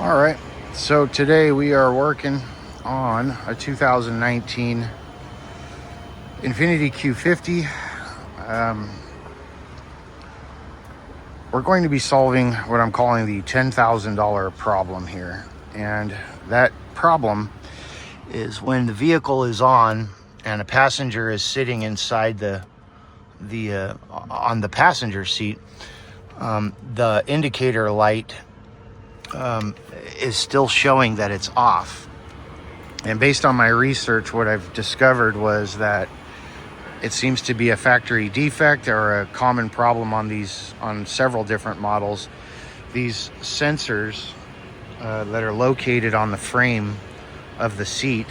All right, so today we are working on a 2019 Infiniti Q50. We're going to be solving what I'm calling the $10,000 problem here. And that problem is when the vehicle is on and a passenger is sitting inside on the passenger seat, the indicator light is still showing that it's off. And based on my research, what I've discovered was that it seems to be a factory defect or a common problem on several different models. These sensors that are located on the frame of the seat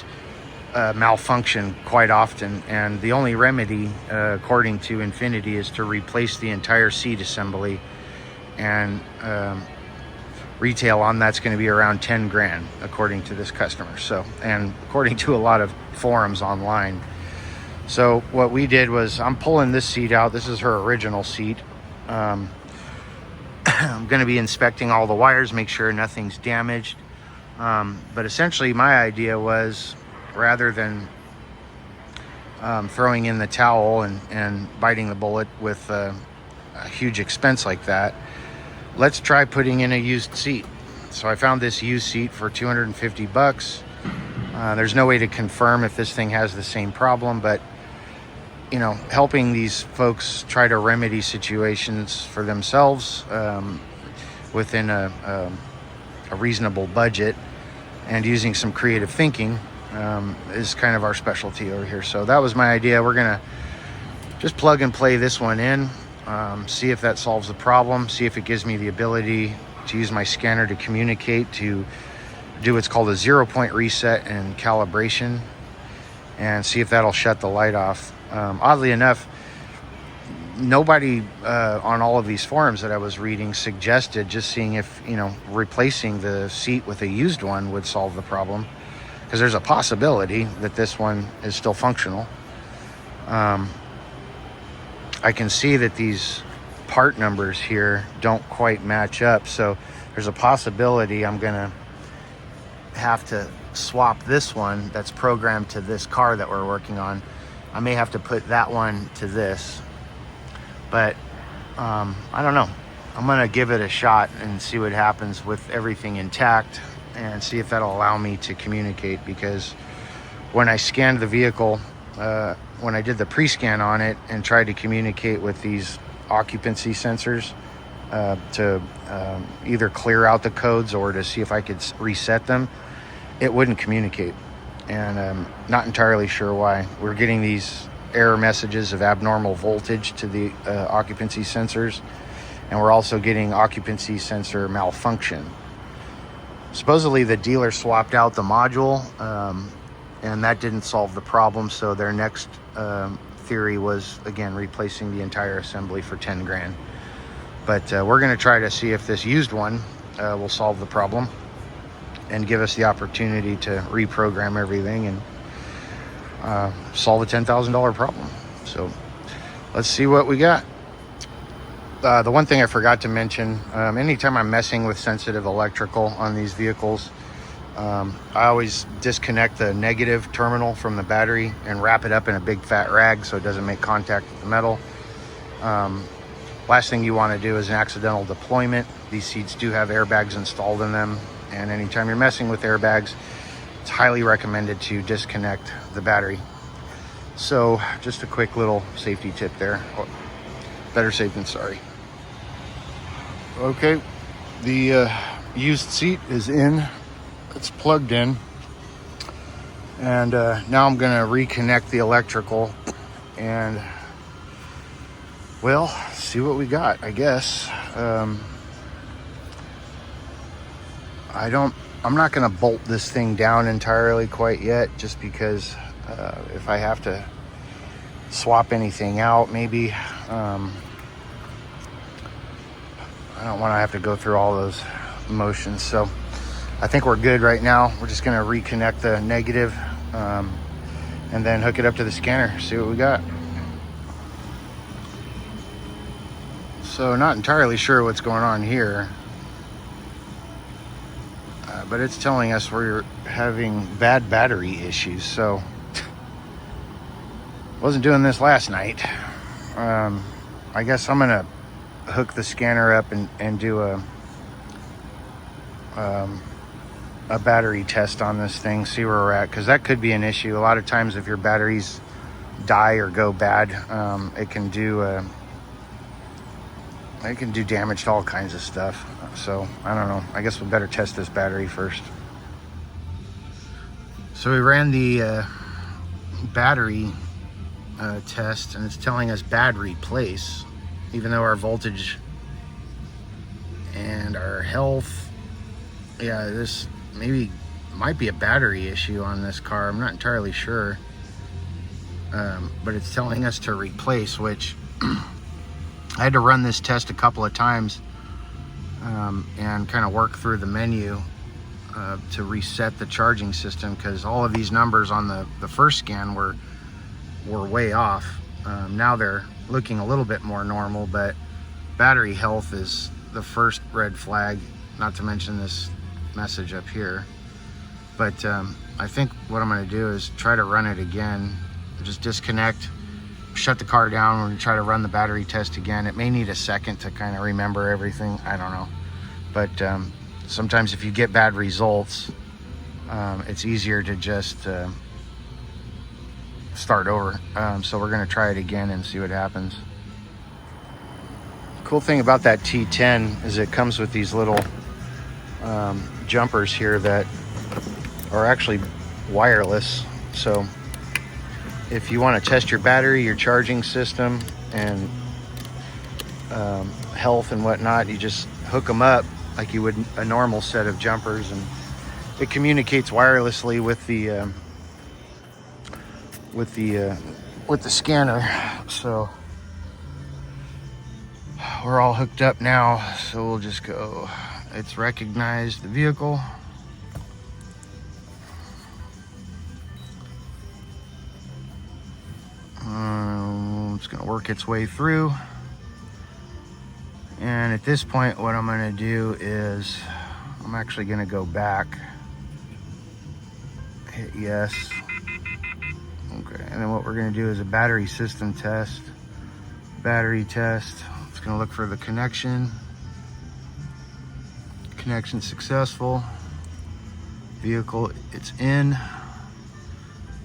malfunction quite often, and the only remedy, according to Infiniti, is to replace the entire seat assembly, and retail on that's going to be around 10 grand according to this customer, and according to a lot of forums online. So what we did was, I'm pulling this seat out. This is her original seat. I'm going to be inspecting all the wires, make sure nothing's damaged, but essentially my idea was, rather than throwing in the towel and biting the bullet with a huge expense like that, let's try putting in a used seat. So I found this used seat for $250. There's no way to confirm if this thing has the same problem, but helping these folks try to remedy situations for themselves within a reasonable budget and using some creative thinking is kind of our specialty over here. So that was my idea. We're gonna just plug and play this one in, see if that solves the problem, see if it gives me the ability to use my scanner to communicate, to do what's called a 0-point reset and calibration, and see if that'll shut the light off. Oddly enough, nobody on all of these forums that I was reading suggested just seeing if replacing the seat with a used one would solve the problem, because there's a possibility that this one is still functional. I can see that these part numbers here don't quite match up, so there's a possibility I'm gonna have to swap this one that's programmed to this car that we're working on. I may have to put that one to this, but I don't know. I'm gonna give it a shot and see what happens with everything intact, and see if that'll allow me to communicate, because when I scanned the vehicle, when I did the pre-scan on it and tried to communicate with these occupancy sensors to either clear out the codes or to see if I could reset them, it wouldn't communicate. And I'm not entirely sure why. We're getting these error messages of abnormal voltage to the occupancy sensors, and we're also getting occupancy sensor malfunction. Supposedly the dealer swapped out the module, and that didn't solve the problem, so their next theory was, again, replacing the entire assembly for 10 grand. But we're going to try to see if this used one will solve the problem and give us the opportunity to reprogram everything and solve a $10,000 problem. So let's see what we got. The one thing I forgot to mention, anytime I'm messing with sensitive electrical on these vehicles, I always disconnect the negative terminal from the battery and wrap it up in a big fat rag so it doesn't make contact with the metal. Last thing you want to do is an accidental deployment. These seats do have airbags installed in them, and anytime you're messing with airbags, it's highly recommended to disconnect the battery. So just a quick little safety tip there. Better safe than sorry. Okay, the used seat is in. It's plugged in, and now I'm gonna reconnect the electrical and, well, see what we got, I guess. I'm not gonna bolt this thing down entirely quite yet, just because if I have to swap anything out, maybe I don't want to have to go through all those motions. So I think we're good right now. We're just gonna reconnect the negative and then hook it up to the scanner, see what we got. So not entirely sure what's going on here. but it's telling us we're having bad battery issues. So wasn't doing this last night. I guess I'm gonna hook the scanner up and do a battery test on this thing, see where we're at, because that could be an issue. A lot of times if your batteries die or go bad, it can do damage to all kinds of stuff. So I don't know, I guess we better test this battery first. So we ran the battery test, and it's telling us bad replace, even though our voltage and our health, yeah, this maybe might be a battery issue on this car. I'm not entirely sure, but it's telling us to replace, which I had to run this test a couple of times and kind of work through the menu to reset the charging system, because all of these numbers on the first scan were way off. Now they're looking a little bit more normal, but battery health is the first red flag, not to mention this message up here. But I think what I'm going to do is try to run it again, just disconnect, shut the car down. We're going to try to run the battery test again. It may need a second to kind of remember everything, I don't know. But sometimes if you get bad results, it's easier to just start over. So we're going to try it again and see what happens. Cool thing about that T10 is it comes with these little jumpers here that are actually wireless. So if you want to test your battery, your charging system, and health and whatnot, you just hook them up like you would a normal set of jumpers, and it communicates wirelessly with the scanner. So we're all hooked up now, so we'll just go. It's recognized the vehicle. It's gonna work its way through. And at this point, what I'm gonna do is I'm actually gonna go back, hit yes. Okay, and then what we're gonna do is a battery system test. Battery test. It's gonna look for the connection. Connection successful. Vehicle, it's in.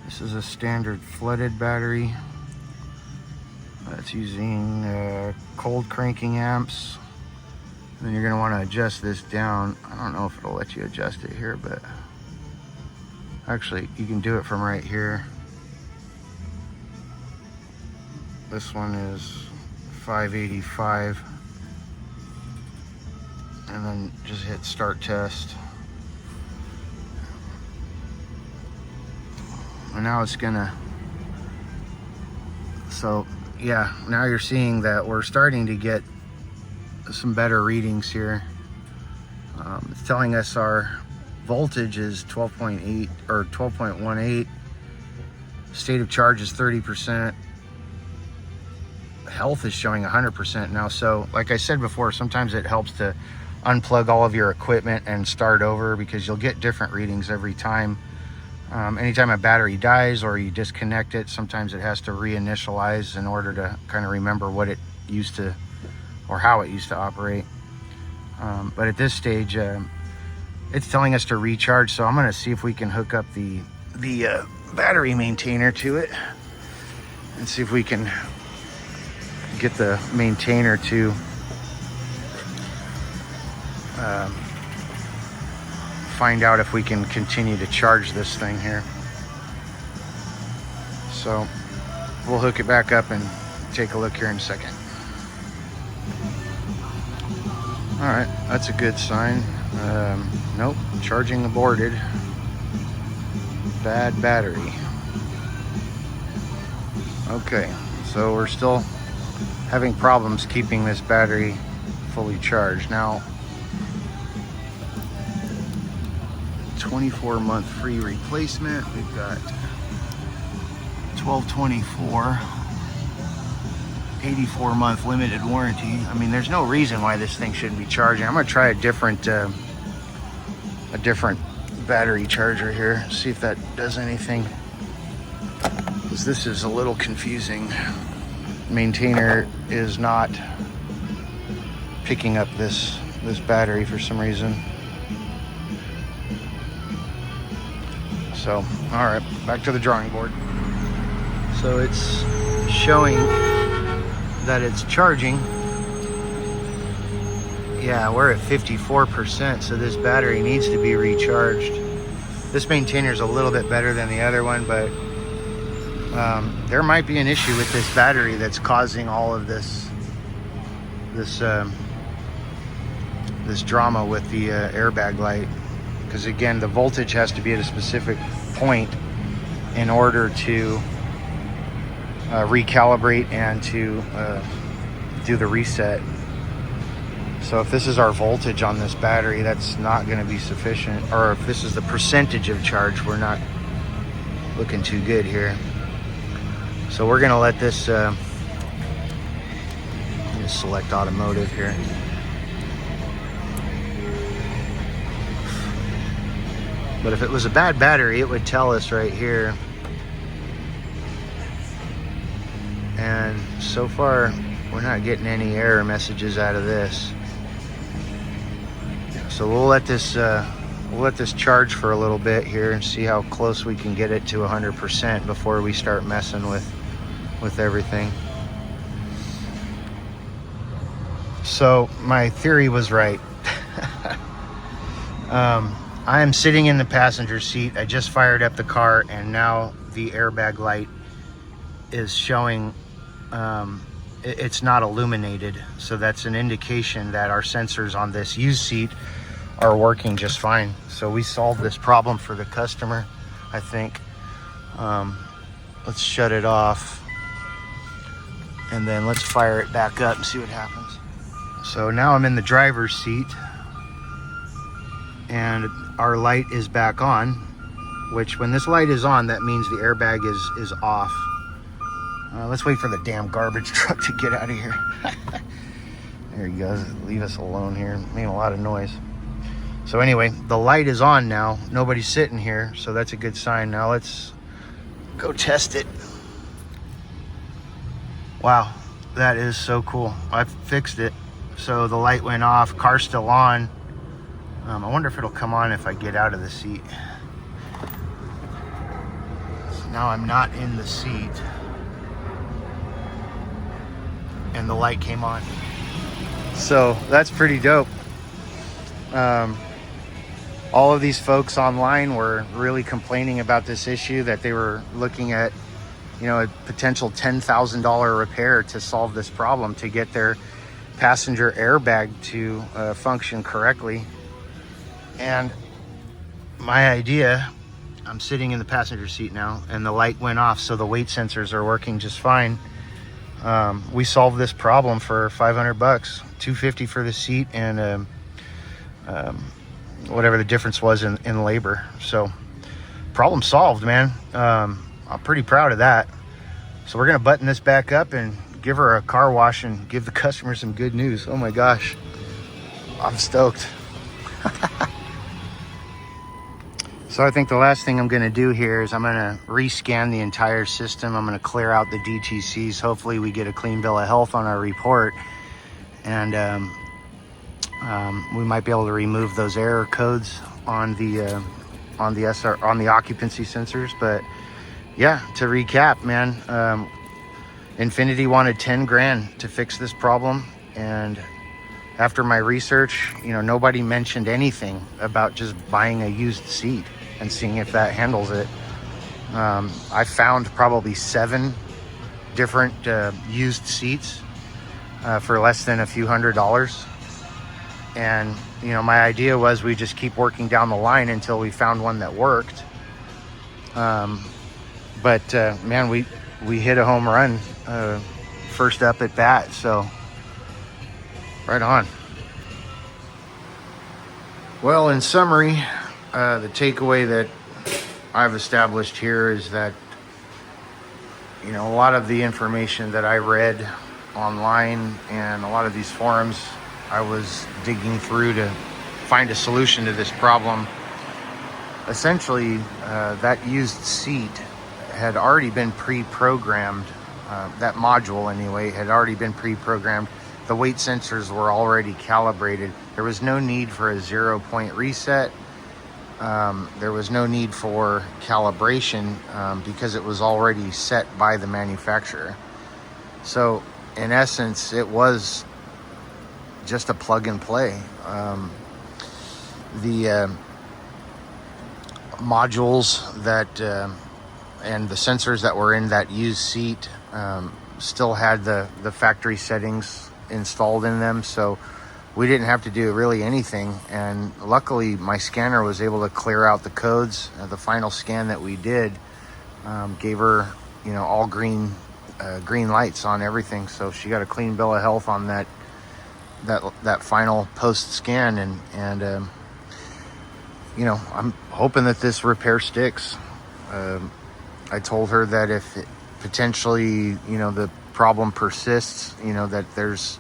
This is a standard flooded battery. That's using cold cranking amps. And then you're gonna wanna adjust this down. I don't know if it'll let you adjust it here, but actually you can do it from right here. This one is 585. And then just hit start test. And now it's gonna, so yeah, now you're seeing that we're starting to get some better readings here. It's telling us our voltage is 12.8 or 12.18. State of charge is 30%. Health is showing 100% now. So like I said before, sometimes it helps to unplug all of your equipment and start over, because you'll get different readings every time. Anytime a battery dies or you disconnect it, sometimes it has to reinitialize in order to kind of remember what it used to, or how it used to operate. But at this stage, it's telling us to recharge. So I'm going to see if we can hook up the battery maintainer to it and see if we can get the maintainer to find out if we can continue to charge this thing here. So we'll hook it back up and take a look here in a second. All right, that's a good sign. Nope, charging aborted. Bad battery. Okay, so we're still having problems keeping this battery fully charged. Now, 24-month free replacement. We've got 1224, 84-month limited warranty. I mean, there's no reason why this thing shouldn't be charging. I'm gonna try a different a different battery charger here. See if that does anything. Because this is a little confusing. Maintainer is not picking up this battery for some reason. So, all right, back to the drawing board. So it's showing that it's charging. Yeah, we're at 54%, so this battery needs to be recharged. This maintainer is a little bit better than the other one, but there might be an issue with this battery that's causing all of this drama with the airbag light. Because again, the voltage has to be at a specific point in order to recalibrate and to do the reset. So if this is our voltage on this battery, that's not going to be sufficient. Or if this is the percentage of charge, we're not looking too good here. So we're going to let this just select automotive here. But if it was a bad battery, it would tell us right here. And so far, we're not getting any error messages out of this. So we'll let this charge for a little bit here and see how close we can get it to 100% before we start messing with everything. So my theory was right. I am sitting in the passenger seat. I just fired up the car, and now the airbag light is showing it's not illuminated. So that's an indication that our sensors on this used seat are working just fine. So we solved this problem for the customer, I think. Let's shut it off, and then let's fire it back up and see what happens. So now I'm in the driver's seat, and our light is back on, which when this light is on, that means the airbag is off. Let's wait for the damn garbage truck to get out of here. There he goes. Leave us alone here. Making a lot of noise. So anyway, the light is on now. Nobody's sitting here, so that's a good sign. Now let's go test it. Wow, that is so cool. I fixed it. So the light went off, car's still on. I wonder if it'll come on if I get out of the seat. So now I'm not in the seat, and the light came on. So that's pretty dope. All of these folks online were really complaining about this issue, that they were looking at, a potential $10,000 repair to solve this problem, to get their passenger airbag to function correctly. And my idea, I'm sitting in the passenger seat now, and the light went off, so the weight sensors are working just fine. We solved this problem for $500, $250 for the seat, and whatever the difference was in labor. So problem solved, man. I'm pretty proud of that. So we're gonna button this back up and give her a car wash and give the customer some good news. Oh my gosh, I'm stoked. So I think the last thing I'm gonna do here is I'm gonna rescan the entire system. I'm gonna clear out the DTCs. Hopefully we get a clean bill of health on our report, and we might be able to remove those error codes on the occupancy sensors. But yeah, to recap, man, Infiniti wanted 10 grand to fix this problem, and after my research, nobody mentioned anything about just buying a used seat and seeing if that handles it. I found probably 7 different used seats for less than a few $100s. And, my idea was we just keep working down the line until we found one that worked. But man, we hit a home run first up at bat. So right on. Well, in summary, the takeaway that I've established here is that, a lot of the information that I read online and a lot of these forums I was digging through to find a solution to this problem essentially that used seat had already been pre-programmed. That module anyway had already been pre-programmed. The weight sensors were already calibrated. There was no need for a 0-point reset. There was no need for calibration because it was already set by the manufacturer. So in essence, it was just a plug and play. The modules that and the sensors that were in that used seat still had the factory settings installed in them, so we didn't have to do really anything. And luckily my scanner was able to clear out the codes. The final scan that we did gave her, you know, all green lights on everything, so she got a clean bill of health on that final post scan. And you know, I'm hoping that this repair sticks. I told her that if it potentially, you know, the problem persists, you know, that there's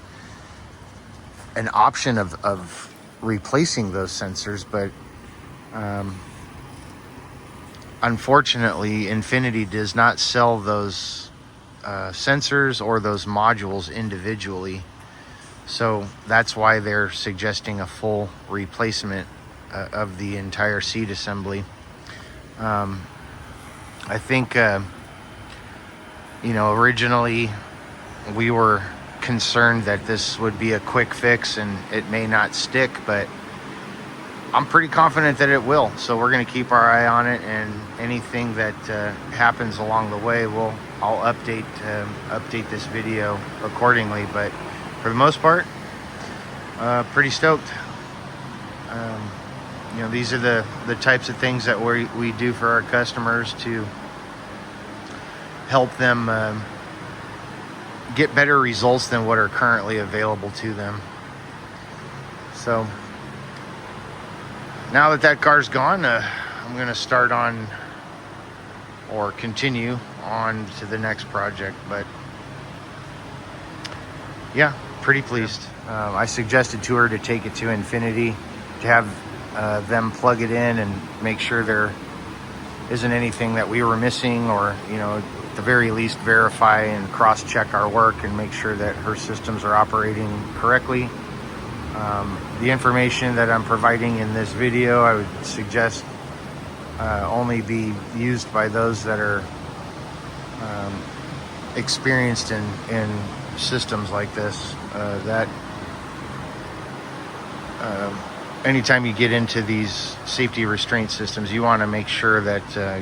an option of replacing those sensors, but unfortunately Infiniti does not sell those sensors or those modules individually, so that's why they're suggesting a full replacement of the entire seat assembly. I think you know, originally we were concerned that this would be a quick fix and it may not stick, but I'm pretty confident that it will. So we're going to keep our eye on it, and anything that happens along the way, I'll update this video accordingly. But for the most part, pretty stoked. You know, these are the types of things that we do for our customers to help them get better results than what are currently available to them. So now that car's gone, I'm going to start on, or continue on to the next project. But yeah, pretty pleased. I suggested to her to take it to Infiniti to have them plug it in and make sure there isn't anything that we were missing, or, you know, at the very least verify and cross-check our work and make sure that her systems are operating correctly. The information that I'm providing in this video, I would suggest only be used by those that are experienced in systems like this. Anytime you get into these safety restraint systems, you want to make sure that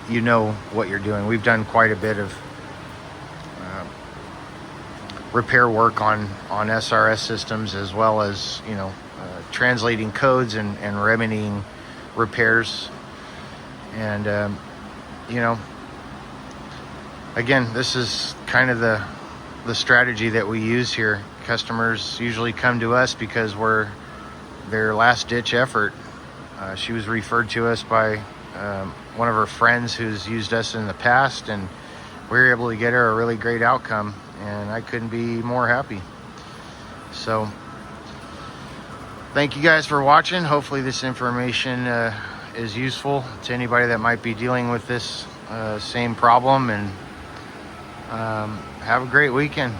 you know what you're doing. We've done quite a bit of repair work on SRS systems, as well as, you know, translating codes and remedying repairs. And you know, again, this is kind of the strategy that we use here. Customers usually come to us because we're their last ditch effort. She was referred to us by one of her friends who's used us in the past, and we were able to get her a really great outcome, and I couldn't be more happy. So thank you guys for watching. Hopefully this information is useful to anybody that might be dealing with this same problem, and have a great weekend.